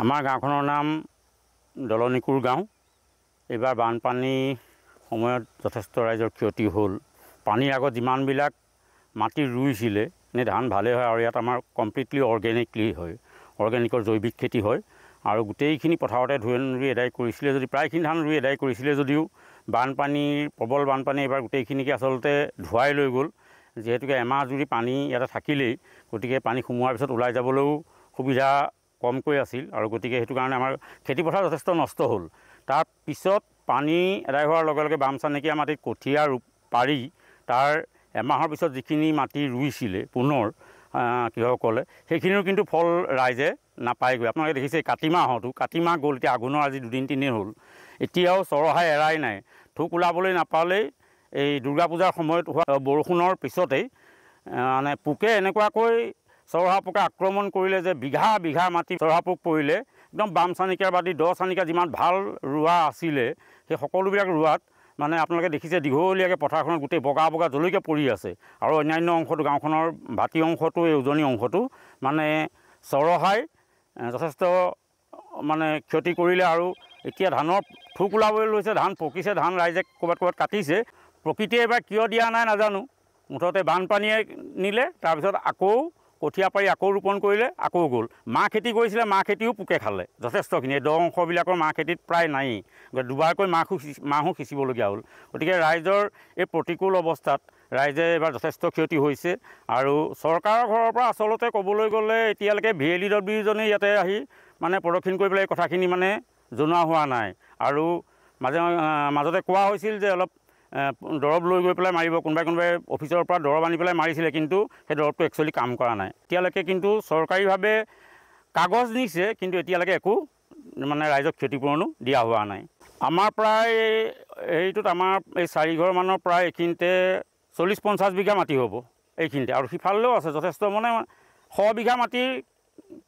আমাৰ গাঁওখনৰ নাম দলনিকুৰ গাঁও। এইবাৰ বানপানীৰ সময়ত যথেষ্ট ৰাইজৰ ক্ষতি হ'ল। পানীৰ আগত যিমানবিলাক মাটি ৰুইছিলে নে ধান ভালে হয়, আৰু ইয়াত আমাৰ কমপ্লিটলি অৰ্গেনিকলি হয়, অৰ্গেনিকৰ জৈৱিক খেতি হয়, আৰু গোটেইখিনি পথাৰতে ধান ৰুই এদায় কৰিছিলে যদি প্ৰায়খিনি ধান ৰুই এদায় কৰিছিলে যদিও বানপানীৰ প্ৰবল বানপানী এইবাৰ গোটেইখিনিকে আচলতে ধুৱাই লৈ গ'ল। যিহেতুকে এমাহ জুৰি পানী ইয়াতে থাকিলেই, গতিকে পানী সোমোৱাৰ পিছত ওলাই যাবলৈও সুবিধা কমকৈ আছিল, আৰু গতিকে সেইটো কাৰণে আমাৰ খেতিপথাৰ যথেষ্ট নষ্ট হ'ল। তাৰ পিছত পানী এদায় হোৱাৰ লগে লগে বামচানেকীয়া মাটিত কঠীয়া পাৰি তাৰ এমাহৰ পিছত যিখিনি মাটি ৰুইছিলে পুনৰ কৃষকসকলে, সেইখিনিও কিন্তু ফল ৰাইজে নাপায়গৈ। আপোনালোকে দেখিছে কাতি মাহ গ'ল, এতিয়া আঘোণৰ আজি 2-3 দিন হ'ল, এতিয়াও চৰহাই এৰাই নাই। থোক ওলাবলৈ নাপালেই এই দুৰ্গা পূজাৰ সময়ত হোৱা বৰষুণৰ পিছতেই মানে পোকে এনেকুৱাকৈ চৰহা পোকে আক্ৰমণ কৰিলে যে বিঘা বিঘা মাটি চৰহা পোক পৰিলে। একদম বাম চানিকাৰ বাদি 10 চানিকা যিমান ভাল ৰোৱা আছিলে সেই সকলোবিলাক ৰোৱাত মানে আপোনালোকে দেখিছে দীঘলীয়াকৈ পথাৰখনত গোটেই বগা বগা জলকীয়া পৰি আছে, আৰু অন্যান্য অংশটো গাঁওখনৰ ভাটি অংশটো এই উজনি অংশটো মানে চৰহাই যথেষ্ট মানে ক্ষতি কৰিলে। আৰু এতিয়া ধানৰ থোক ওলাবলৈ লৈছে, ধান পকিছে, ধান ৰাইজে ক'ৰবাত কাটিছে। প্ৰকৃতিয়ে এবাৰ কিয় দিয়া নাই নাজানো, মুঠতে বানপানীয়ে নিলে, তাৰপিছত আকৌ কঠীয়া পাৰি আকৌ ৰোপণ কৰিলে, আকৌ গ'ল। মাহ খেতি কৰিছিলে, মাহ খেতিও পোকে খালে যথেষ্টখিনি। দ অংশবিলাকৰ মাহ খেতিত প্ৰায় নায়েই, দুবাৰকৈ মাহো সিঁচিবলগীয়া হ'ল। গতিকে ৰাইজৰ এই প্ৰতিকূল অৱস্থাত ৰাইজে এইবাৰ যথেষ্ট ক্ষতি হৈছে। আৰু চৰকাৰৰ ঘৰৰ পৰা আচলতে ক'বলৈ গ'লে এতিয়ালৈকে VLEWজনেই ইয়াতে আহি মানে প্ৰদক্ষিণ কৰি পেলাই এই কথাখিনি মানে জনোৱা হোৱা নাই। আৰু মাজতে কোৱা হৈছিল যে অলপ দৰৱ লৈ গৈ পেলাই মাৰিব, কোনোবাই অফিচৰ পৰা দৰৱ আনি পেলাই মাৰিছিলে, কিন্তু সেই দৰৱটো একচুৱেলি কাম কৰা নাই এতিয়ালৈকে। কিন্তু চৰকাৰীভাৱে কাগজ নিছে, কিন্তু এতিয়ালৈকে একো মানে ৰাইজক ক্ষতিপূৰণো দিয়া হোৱা নাই। আমাৰ প্ৰায় হেৰিটোত আমাৰ এই 4 ঘৰমানৰ প্ৰায় এইখিনিতে 40-50 বিঘা মাটি হ'ব এইখিনিতে, আৰু সিফালেও আছে যথেষ্ট মানে 100 বিঘা মাটিৰ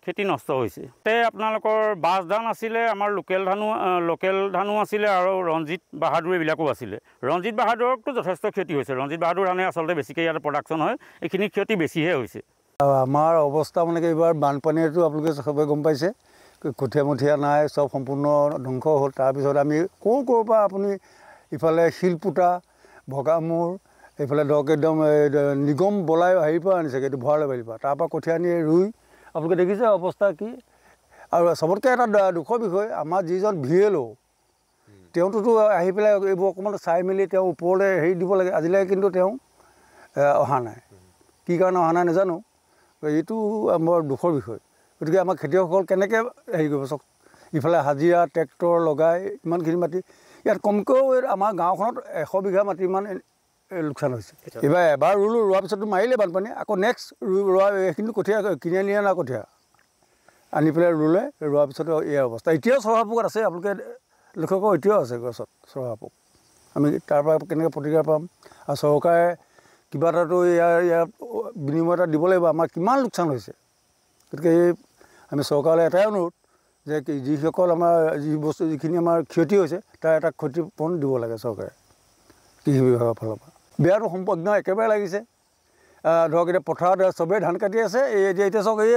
খেতি নষ্ট হৈছে। আপোনালোকৰ বাছ ধান আছিলে, আমাৰ লোকেল ধানো আছিলে, আৰু ৰঞ্জিত বাহাদুৰ এইবিলাকো আছিলে। ৰঞ্জিত বাহাদুৰকতো যথেষ্ট ক্ষতি হৈছে, ৰঞ্জিত বাহাদুৰ ধানে আচলতে বেছিকৈ ইয়াতে প্ৰডাকশ্যন হয়, এইখিনি ক্ষতি বেছিহে হৈছে। আমাৰ অৱস্থা মানে কি এইবাৰ বানপানীয়েতো আপোনালোকে চবে গম পাইছে, কঠীয়া নাই, চব সম্পূৰ্ণ ধ্বংস হ'ল। তাৰপিছত আমি ক'ৰ পৰা আপুনি ইফালে শিলপুটা, ভগামূৰ, এইফালে ধৰক একদম নিগম বলাই হেৰিৰ পৰা আনিছে, এইটো ভঁৰালে বাৰীৰ পৰা, তাৰপৰা কঠীয়া আনি ৰুই আপোনালোকে দেখিছে অৱস্থা কি। আৰু চবতকৈ এটা দুখৰ বিষয়, আমাৰ যিজন VLO তেওঁতোতো আহি পেলাই এইবোৰ অকণমান চাই মেলি তেওঁ ওপৰলৈ হেৰি দিব লাগে, আজিলৈকে কিন্তু তেওঁ অহা নাই। কি কাৰণে অহা নাই নাজানো, এইটো আমাৰ দুখৰ বিষয়। গতিকে আমাৰ খেতিয়কসকল কেনেকৈ হেৰি কৰিব চাওক, ইফালে হাজিৰা ট্ৰেক্টৰ লগাই ইমানখিনি মাটি, ইয়াত কমকৈও আমাৰ গাঁওখনত 100 বিঘা মাটিমান লোকচান হৈছে। এইবাৰ এবাৰ ৰোৱাৰ পিছতো মাৰিলে বানপানী, আকৌ নেক্সট ৰোৱা এইখিনি কঠীয়া কিনি আনি অনা কঠীয়া আনি পেলাই ৰোৱাৰ পিছতো এই অৱস্থা। এতিয়াও চৰহা পোকত আছে, আপোনালোকে লক্ষ্য কৰক, এতিয়াও আছে গছত চৰহা পোক। আমি তাৰ পৰা কেনেকৈ প্ৰতিকাৰ পাম, আৰু চৰকাৰে কিবা এটাতো ইয়াৰ বিনিময় এটা দিব লাগিব, আমাৰ কিমান লোকচান হৈছে। গতিকে আমি চৰকাৰলৈ এটাই অনুৰোধ যে যিসকল আমাৰ যিখিনি আমাৰ ক্ষতি হৈছে তাৰ এটা ক্ষতিপূৰণ দিব লাগে চৰকাৰে কৃষি বিভাগৰ ফালৰ পৰা। বেয়াটো সম্পূৰ্ণ একেবাৰে লাগিছে। ধৰক এতিয়া পথাৰত চবেই ধান কাটি আছে, এতিয়া চাওক এই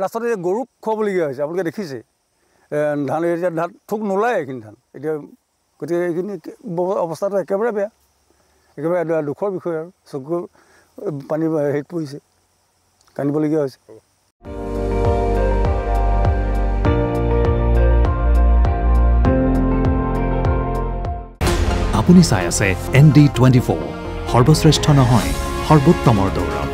লাষ্টত এই গৰুক খুৱাবলগীয়া হৈছে, আপোনালোকে দেখিছে ধান এতিয়া থোক নোলায় এইখিনি ধান এতিয়া। গতিকে এইখিনি অৱস্থাটো একেবাৰে বেয়া, একেবাৰে দুখৰ বিষয়। আৰু চকুৰ পানী হেৰিত পৰিছে, কান্দিবলগীয়া হৈছে। আপুনি চাই আছে ND24, সৰ্বশ্ৰেষ্ঠ নহয় সৰ্বোত্তমৰ দৌৰ।